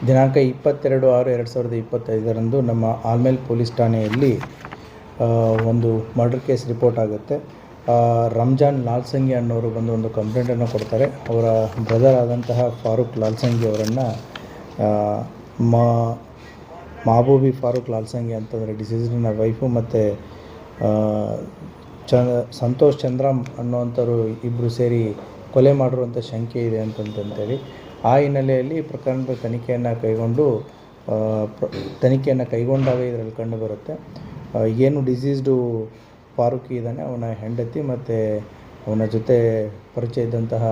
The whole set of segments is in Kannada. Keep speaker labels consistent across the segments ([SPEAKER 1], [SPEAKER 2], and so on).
[SPEAKER 1] ದಿನಾಂಕ 22/6/2025 ನಮ್ಮ ಆಲ್ಮೇಲ್ ಪೊಲೀಸ್ ಠಾಣೆಯಲ್ಲಿ ಒಂದು ಮರ್ಡರ್ ಕೇಸ್ ರಿಪೋರ್ಟ್ ಆಗುತ್ತೆ. ರಂಜಾನ್ ಲಾಲ್ಸಂಗಿ ಅನ್ನೋರು ಬಂದು ಒಂದು ಕಂಪ್ಲೇಂಟನ್ನು ಕೊಡ್ತಾರೆ. ಅವರ ಬ್ರದರ್ ಆದಂತಹ ಫಾರೂಕ್ ಲಾಲ್ಸಂಗಿ ಅವರನ್ನು ಮಹಬೂಬಿ ಫಾರೂಕ್ ಲಾಲ್ಸಂಗಿ ಅಂತಂದರೆ ಡಿಸೀಸ್ನ ವೈಫು ಮತ್ತು ಸಂತೋಷ್ ಚಂದ್ರಮ್ ಅನ್ನುವಂಥವ್ರು ಇಬ್ಬರು ಸೇರಿ ಕೊಲೆ ಮಾಡಿರುವಂಥ ಶಂಕೆ ಇದೆ ಅಂತಂತೇಳಿ ಆ ಹಿನ್ನೆಲೆಯಲ್ಲಿ ಪ್ರಕರಣದ ತನಿಖೆಯನ್ನು ಕೈಗೊಂಡಾಗ ಇದರಲ್ಲಿ ಕಂಡು ಬರುತ್ತೆ. ಏನು ಡಿಸೀಸ್ಡು ಫಾರೂಕಿ ಇದ್ದಾನೆ, ಅವನ ಹೆಂಡತಿ ಮತ್ತು ಅವನ ಜೊತೆ ಪರಿಚಯ ಇದ್ದಂತಹ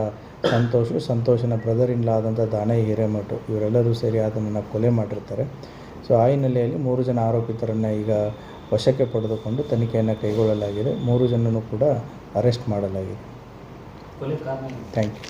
[SPEAKER 1] ಸಂತೋಷನ ಬ್ರದರ್ ಇನ್ ಲಾ ಆದಂಥ ದಾನಯ್ಯ ಹಿರೇಮಠ ಇವರೆಲ್ಲರೂ ಸೇರಿ ಅದನ್ನು ಕೊಲೆ ಮಾಡಿರ್ತಾರೆ. ಸೊ ಆ ಹಿನ್ನೆಲೆಯಲ್ಲಿ 3 ಜನ ಆರೋಪಿತರನ್ನು ಈಗ ವಶಕ್ಕೆ ಪಡೆದುಕೊಂಡು ತನಿಖೆಯನ್ನು ಕೈಗೊಳ್ಳಲಾಗಿದೆ. 3 ಜನನೂ ಕೂಡ ಅರೆಸ್ಟ್ ಮಾಡಲಾಗಿದೆ. Thank you.